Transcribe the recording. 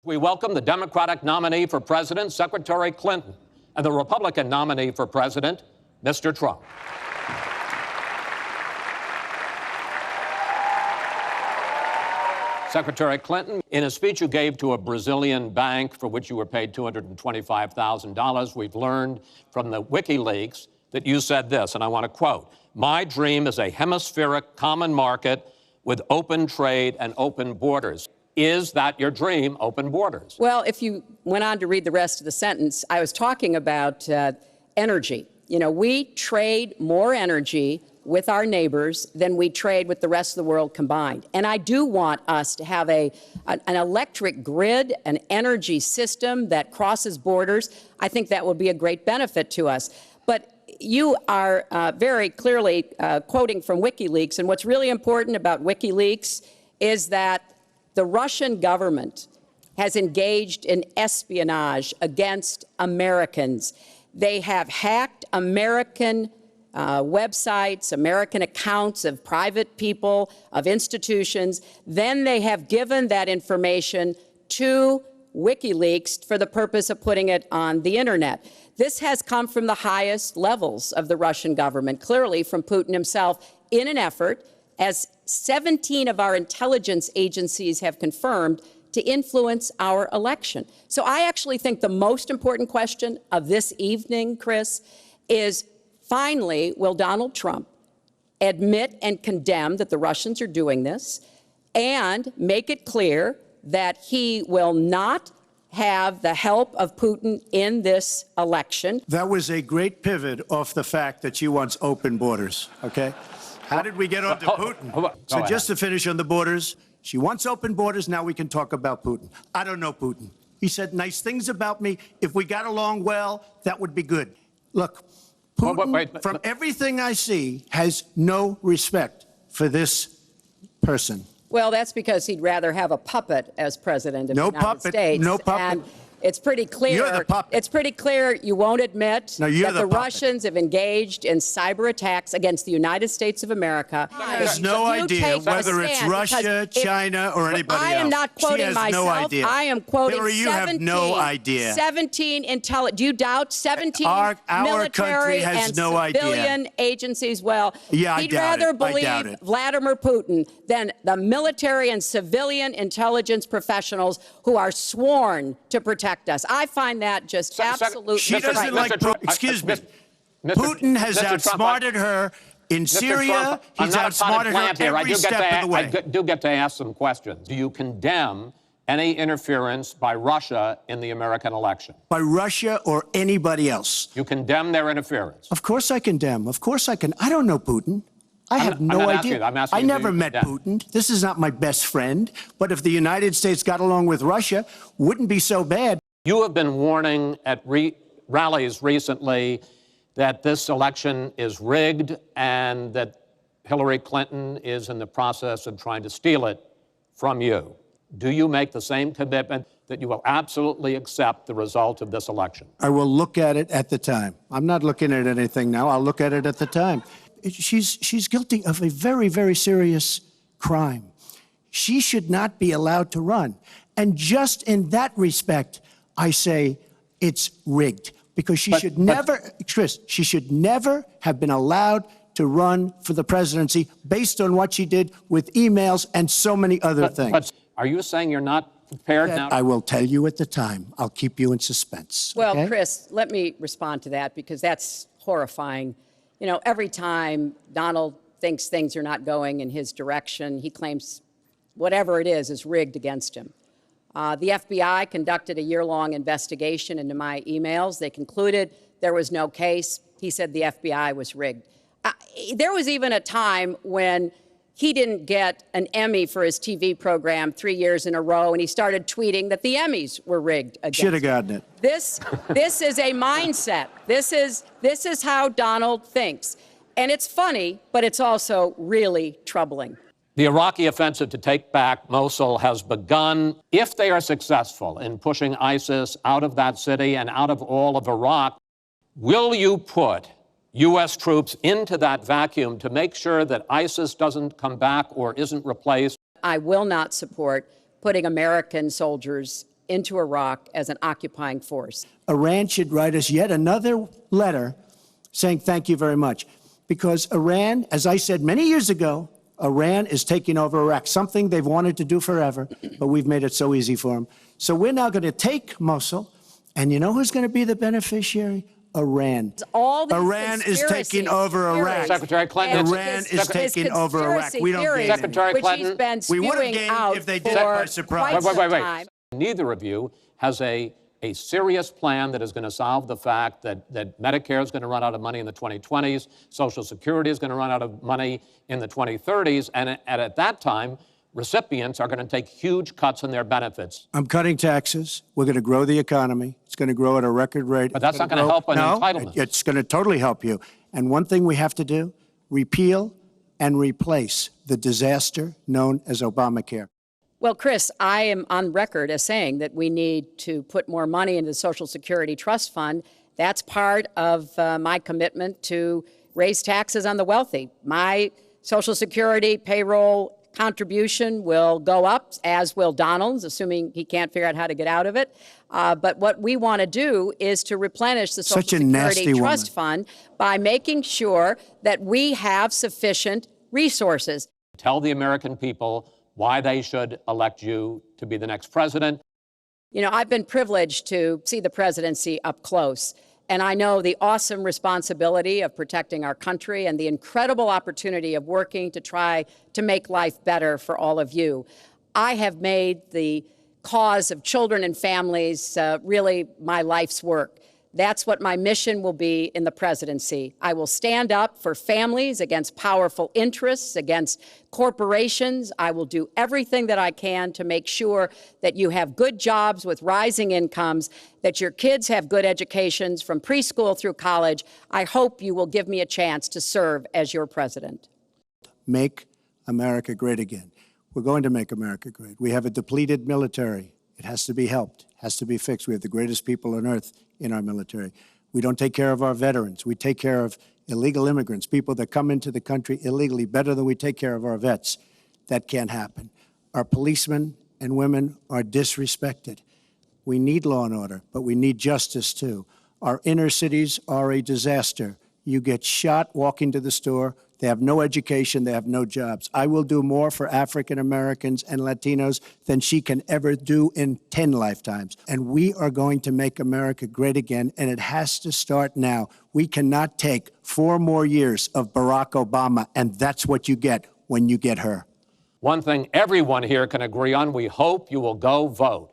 We welcome the Democratic nominee for president, Secretary Clinton, and the Republican nominee for president, Mr. Trump. Secretary Clinton, in a speech you gave to a Brazilian bank for which you were paid $225,000, we've learned from the WikiLeaks that you said this, and I want to quote, "My dream is a hemispheric common market with open trade and open borders." Is that your dream, open borders? Well, if you went on to read the rest of the sentence, I was talking about energy. You know, we trade more energy with our neighbors than we trade with the rest of the world combined. And I do want us to have an electric grid, an energy system that crosses borders. I think that would be a great benefit to us. But you are very clearly quoting from WikiLeaks. And what's really important about WikiLeaks is that the Russian government has engaged in espionage against Americans. They have hacked American websites, American accounts of private people, of institutions. Then they have given that information to WikiLeaks for the purpose of putting it on the internet. This has come from the highest levels of the Russian government, clearly from Putin himself, in an effort, as 17 of our intelligence agencies have confirmed, to influence our election. So I actually think the most important question of this evening, Chris, is finally, will Donald Trump admit and condemn that the Russians are doing this and make it clear that he will not have the help of Putin in this election? That was a great pivot off the fact that she wants open borders, okay? How did we get onto Putin? So just to finish on the borders, she wants open borders. Now we can talk about Putin. I don't know Putin. He said nice things about me. If we got along well, that would be good. Look, Putin, from everything I see, has no respect for this person. Well, that's because he'd rather have a puppet as president of the United States. No puppet. And it's pretty clear. You're the puppet. It's pretty clear you won't admit that the puppet. Russians have engaged in cyber attacks against the United States of America. She has no idea whether it's Russia, China, or anybody else. I am not quoting she has myself. No idea. I am quoting Hillary, you 17. have no idea. 17 do you doubt 17 our military has and no civilian agencies? Well, yeah, he'd rather believe Vladimir Putin than the military and civilian intelligence professionals who are sworn to protect us. I find that just absolutely She doesn't like Putin. Excuse me. Putin has outsmarted her in Syria. He's outsmarted her every step of the way. I do get to ask some questions. Do you condemn any interference by Russia in the American election? By Russia or anybody else? You condemn their interference? Of course I condemn. Of course I can. I don't know Putin. I have no idea. I never met Putin. This is not my best friend. But if the United States got along with Russia, wouldn't be so bad. You have been warning at rallies recently that this election is rigged and that Hillary Clinton is in the process of trying to steal it from you. Do you make the same commitment that you will absolutely accept the result of this election? I will look at it at the time. I'm not looking at anything now. I'll look at it at the time. She's guilty of a very, very serious crime. She should not be allowed to run. And just in that respect, I say it's rigged, because she should never, Chris, she should never have been allowed to run for the presidency based on what she did with emails and so many other things. But are you saying you're not prepared now? I will tell you at the time. I'll keep you in suspense. Well, okay? Chris, let me respond to that, because that's horrifying. You know, every time Donald thinks things are not going in his direction, he claims whatever it is rigged against him. The FBI conducted a year-long investigation into my emails. They concluded there was no case. He said the FBI was rigged. There was even a time when he didn't get an Emmy for his TV program 3 years in a row, and he started tweeting that the Emmys were rigged against him. Should have gotten it. This is a mindset. This is how Donald thinks. And it's funny, but it's also really troubling. The Iraqi offensive to take back Mosul has begun. If they are successful in pushing ISIS out of that city and out of all of Iraq, will you put U.S. troops into that vacuum to make sure that ISIS doesn't come back or isn't replaced? I will not support putting American soldiers into Iraq as an occupying force. Iran should write us yet another letter saying thank you very much. Because Iran, as I said many years ago, Iran is taking over Iraq, something they've wanted to do forever, but we've made it so easy for them. So we're now going to take Mosul, and you know who's going to be the beneficiary? Iran. Iran is taking over Iraq. Secretary Clinton. Iran is taking over Iraq. We don't gain Secretary Clinton. We would have gained if they did it by surprise. Wait. Neither of you has a serious plan that is going to solve the fact that Medicare is going to run out of money in the 2020s, Social Security is going to run out of money in the 2030s, and at that time, recipients are going to take huge cuts in their benefits. I'm cutting taxes. We're going to grow the economy. It's going to grow at a record rate. But that's not going to help an entitlement. It's going to totally help you. And one thing we have to do, repeal and replace the disaster known as Obamacare. Well, Chris, I am on record as saying that we need to put more money into the Social Security Trust Fund. That's part of my commitment to raise taxes on the wealthy. My Social Security payroll contribution will go up, as will Donald's, assuming he can't figure out how to get out of it. But what we want to do is to replenish the Social Security Trust Fund by making sure that we have sufficient resources. Tell the American people why they should elect you to be the next president. You know, I've been privileged to see the presidency up close, and I know the awesome responsibility of protecting our country and the incredible opportunity of working to try to make life better for all of you. I have made the cause of children and families really my life's work. That's what my mission will be in the presidency. I will stand up for families against powerful interests, against corporations. I will do everything that I can to make sure that you have good jobs with rising incomes, that your kids have good educations from preschool through college. I hope you will give me a chance to serve as your president. Make America great again. We're going to make America great. We have a depleted military. It has to be helped, has to be fixed. We have the greatest people on earth in our military. We don't take care of our veterans. We take care of illegal immigrants, people that come into the country illegally, better than we take care of our vets. That can't happen. Our policemen and women are disrespected. We need law and order, but we need justice too. Our inner cities are a disaster. You get shot walking to the store. They have no education. They have no jobs. I will do more for African Americans and Latinos than she can ever do in 10 lifetimes. And we are going to make America great again, and it has to start now. We cannot take 4 more years of Barack Obama, and that's what you get when you get her. One thing everyone here can agree on, we hope you will go vote.